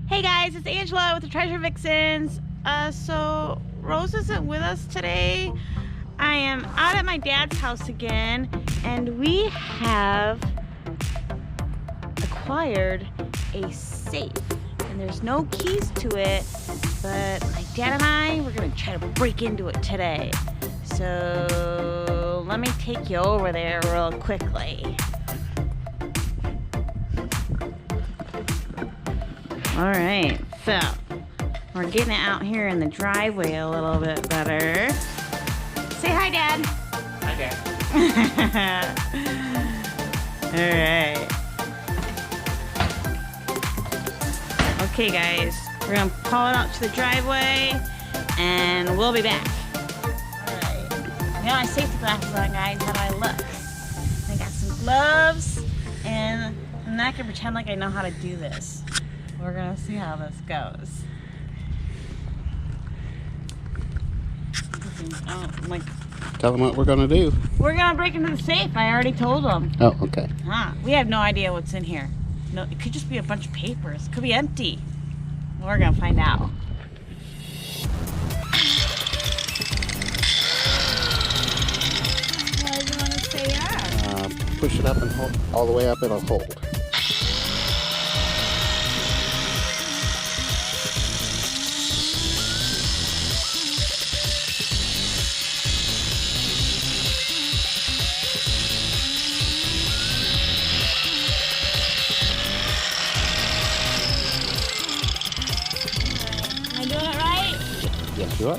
Hey guys, it's Angela with the Treasure Vixens. So Rose isn't with us today. I am out at my dad's house again, and we have acquired a safe. And there's no keys to it, but my dad and I, we're gonna try to break into it today. So let me take you over there real quickly. All right, so we're getting it out here in the driveway a little bit better. Say hi, Dad. Hi, Dad. All right. Okay, guys, we're gonna pull it out to the driveway, and we'll be back. All right. I got my safety glasses on, guys. How do I look? I got some gloves, and I'm not gonna pretend like I know how to do this. We're gonna see how this goes. Tell them what we're gonna do. We're gonna break into the safe. I already told them. Oh, okay. We have no idea what's in here. No, it could just be a bunch of papers. It could be empty. We're gonna find out. Why do you want to say that? Push it up and hold all the way up. It'll hold. Am I doing it right? Yes, you are.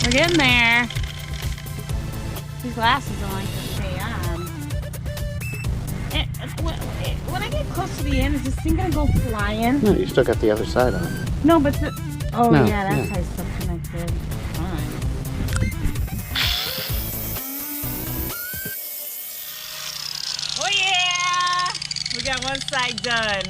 We're getting there. These glasses don't like to stay on. When I get close to the end, is this thing gonna go flying? No, you still got the other side on. No, but oh No, yeah, that yeah. side's still connected. Fine. Oh yeah! We got one side done.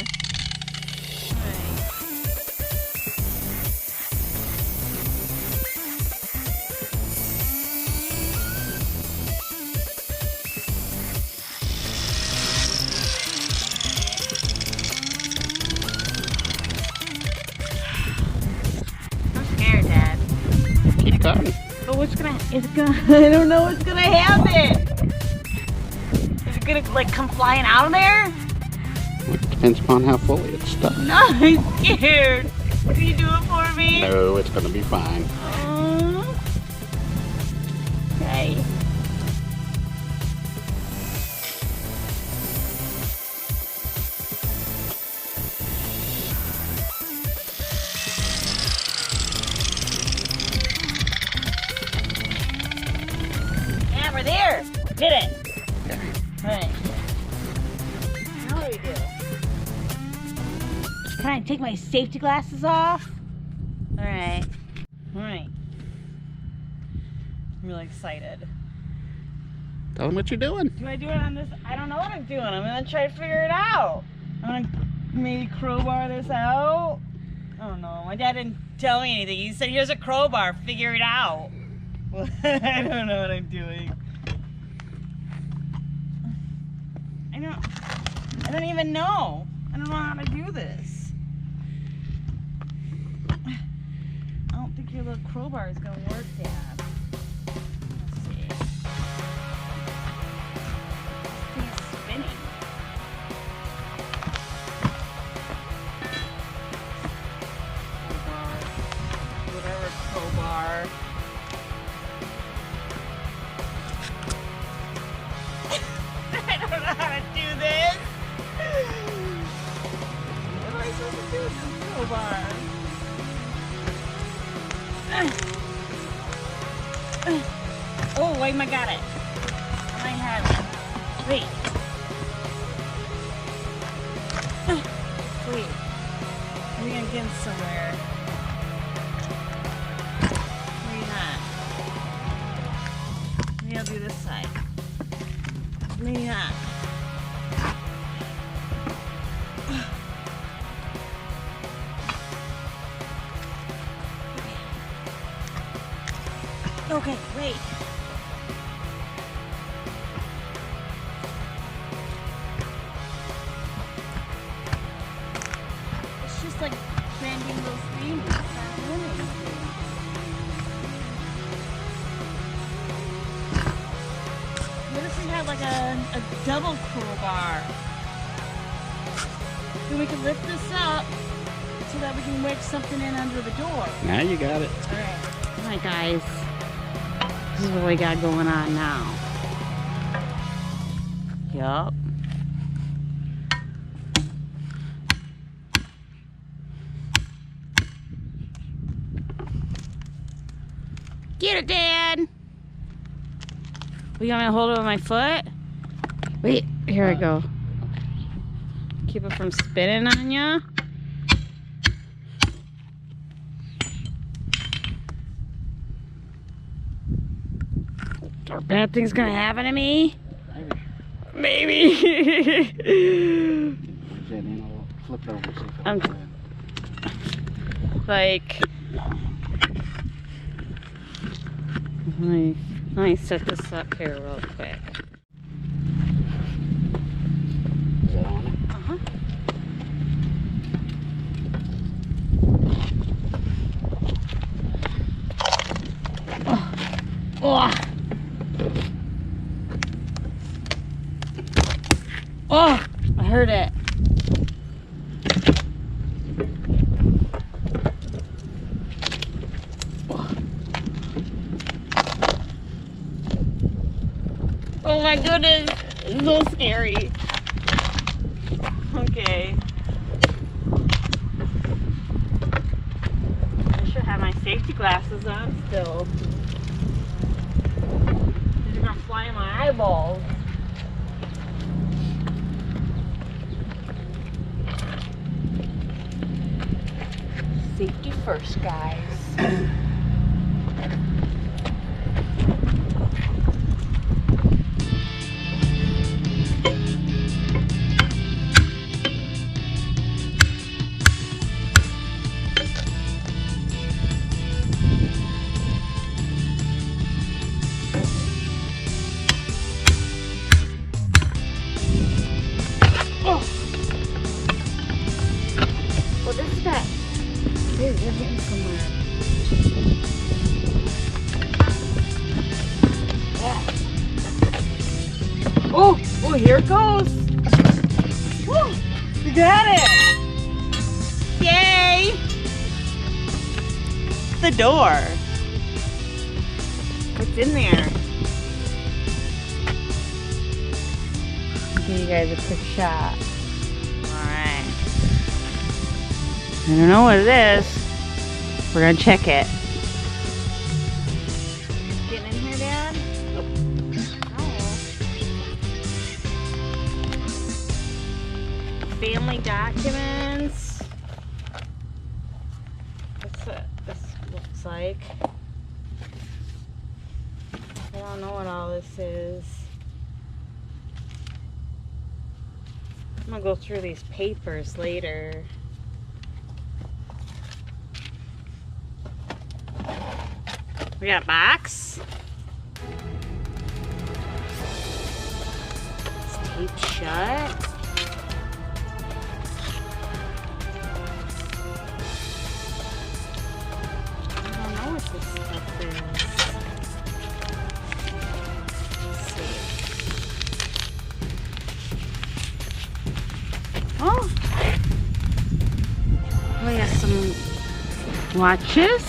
I'm scared, Dad. Keep going. But I don't know what's gonna happen. Is it gonna like come flying out of there? It depends upon how fully it's stuck. No, I'm scared. Can you do it for me? No, it's gonna be fine. Okay. Yeah, we're there. Did it. Okay. All right. Now what do we do? Can I take my safety glasses off? All right. All right. I'm really excited. Tell them what you're doing. Do I do it on this? I don't know what I'm doing. I'm gonna try to figure it out. I'm gonna maybe crowbar this out. I don't know. My dad didn't tell me anything. He said, here's a crowbar, figure it out. Well, I don't know what I'm doing. I don't even know. I don't know how to do this. I don't think your little crowbar is gonna work, Dad. Let's see. It's spinning. Whatever crowbar. I don't know how to do this. What am I supposed to do with this crowbar? Oh, wait, I got it. I have it. Wait. Wait. Are we gonna get in somewhere? Maybe not. Maybe I'll do this side. Maybe not. Okay, wait. It's just like bending those things. It's not doing anything. What if we had like a double crowbar? Then we can lift this up so that we can wedge something in under the door. Now you got it. All right, guys. This is what we got going on now. Yup. Get it, Dad! You want me to hold it with my foot? Wait, here I go. Keep it from spinning on ya. Are bad things gonna happen to me? Maybe. Flip it over and see if I'm like, let me set this up here real quick. Is that on it? Uh-huh. Oh. Oh, I heard it. Oh my goodness, it's so scary. Okay. I should have my safety glasses on still. They're gonna fly in my eyeballs. Safety first, guys. Well, this is that. Dude, they're hitting somewhere. Yeah. Oh, here it goes. Woo, you got it. Yay. The door. What's in there? I'll give you guys a quick shot. Alright. I don't know what it is. We're gonna check it. Getting in here, Dad? Nope. Oh. Family documents. What's that? This looks like. I don't know what all this is. I'm gonna go through these papers later. We got a box. It's taped shut. I don't know what this stuff is. Let's see. Oh! We got some watches.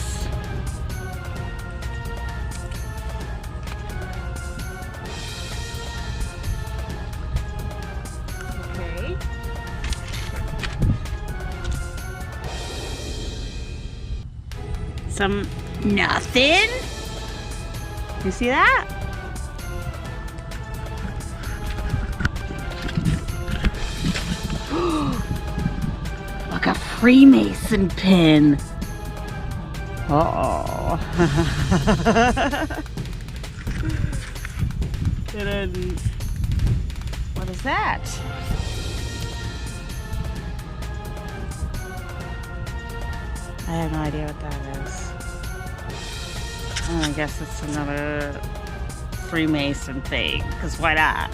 Some nothing. You see that? Look, a Freemason pin. Uh-oh. What is that? I have no idea what that is. Oh, I guess it's another Freemason thing, because why not?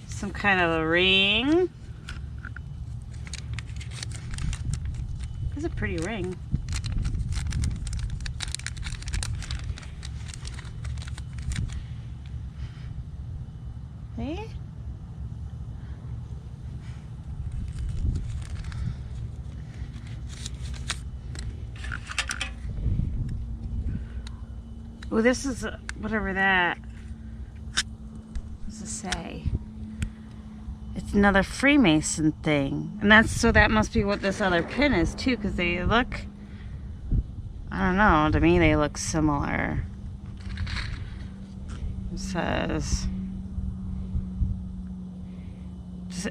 Some kind of a ring. It's a pretty ring. See? Oh, this is whatever that. What does it say? It's another Freemason thing, and that must be what this other pin is too, because they look. I don't know. To me, they look similar. It says.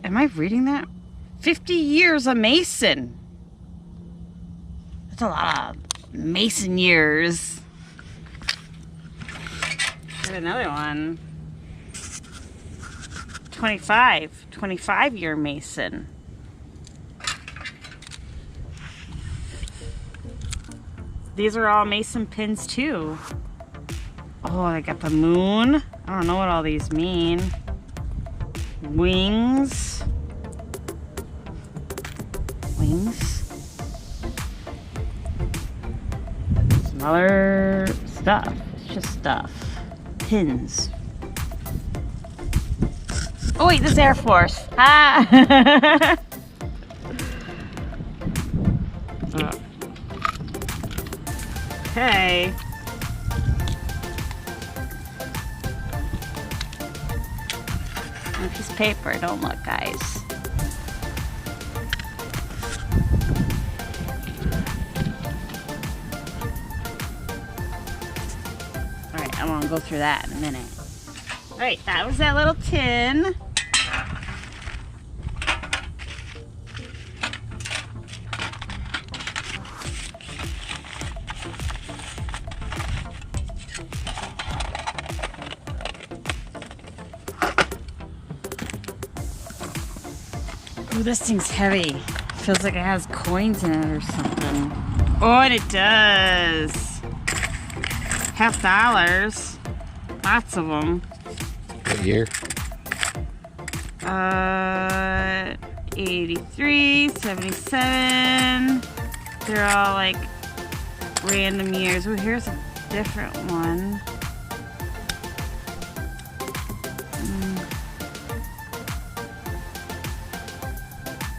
Am I reading that? 50 years a Mason. That's a lot of Mason years. Got another one. 25-year Mason. These are all Mason pins too. Oh, I got the moon. I don't know what all these mean. Wings. Some other stuff. It's just stuff. Pins. Oh wait, this is Air Force. Ah! Okay. A piece of paper. Don't look, guys. Alright, I'm gonna go through that in a minute. Alright, that was that little tin. Ooh, this thing's heavy. Feels like it has coins in it or something. Oh, and it does. $50. Lots of them. What year? 83, 77. They're all like random years. Oh, here's a different one.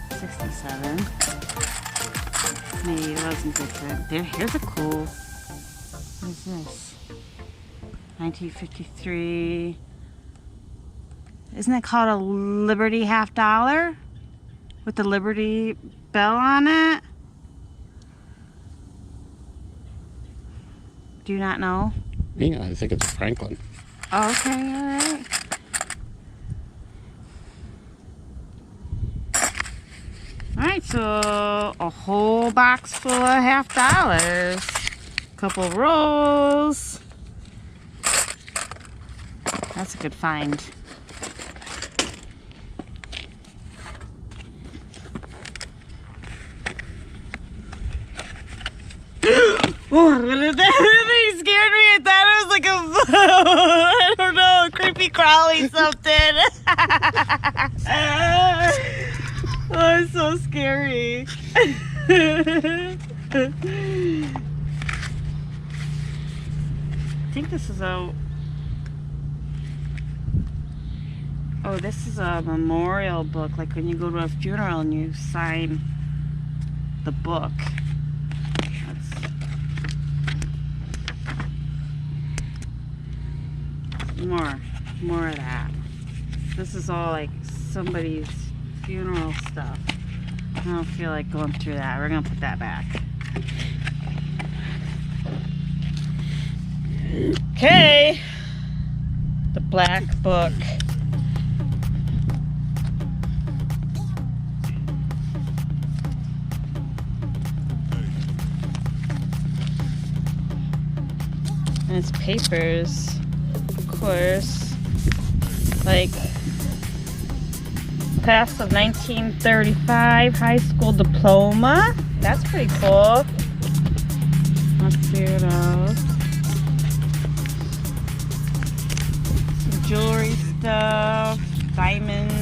67. Maybe it wasn't different. Here's a cool. What is this? 1953. Isn't that called a Liberty $50? With the Liberty Bell on it? Do you not know? Yeah, I think it's a Franklin. Oh, okay, alright. Alright, so a whole box full of $50. Couple rolls. That's a good find. Oh, they scared me. I thought it was like a, I don't know, a creepy crawly something. Oh, it's so scary. I think this is a, oh, this is a memorial book, like when you go to a funeral and you sign the book. More of that. This is all like somebody's funeral stuff. I don't feel like going through that. We're gonna put that back. Okay. The black book. And it's papers. Course, like class of 1935 high school diploma. That's pretty cool. Let's see what else. Some jewelry stuff, diamonds,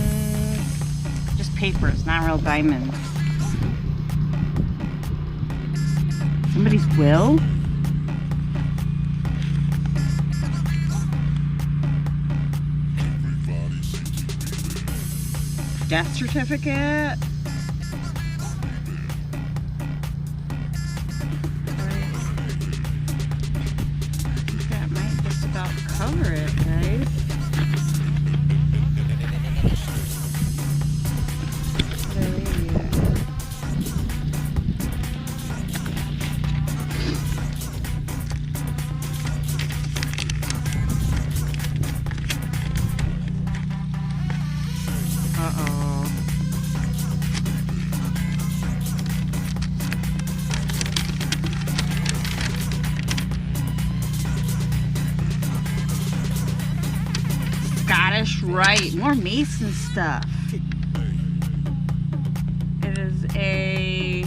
just papers, not real diamonds. Somebody's will? Death certificate? That might just about cover it, guys. Uh-oh. Scottish Rite. More Mason stuff. It is a...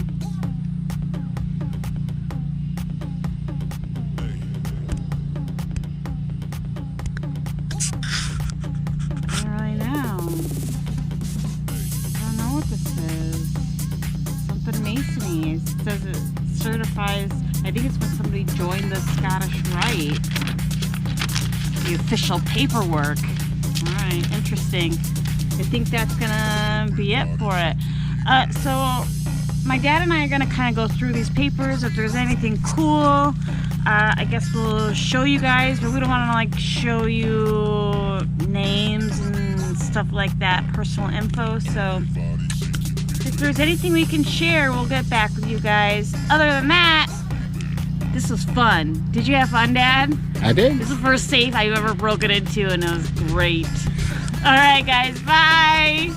Masonry. It says it certifies, I think it's when somebody joined the Scottish Rite. The official paperwork. Alright, interesting. I think that's gonna be it for it. So my dad and I are gonna kind of go through these papers. If there's anything cool, I guess we'll show you guys, but we don't want to like show you names and stuff like that, personal info. So if there's anything we can share, we'll get back with you guys. Other than that, this was fun. Did you have fun, Dad? I did. This is the first safe I've ever broken into, and it was great. All right, guys. Bye.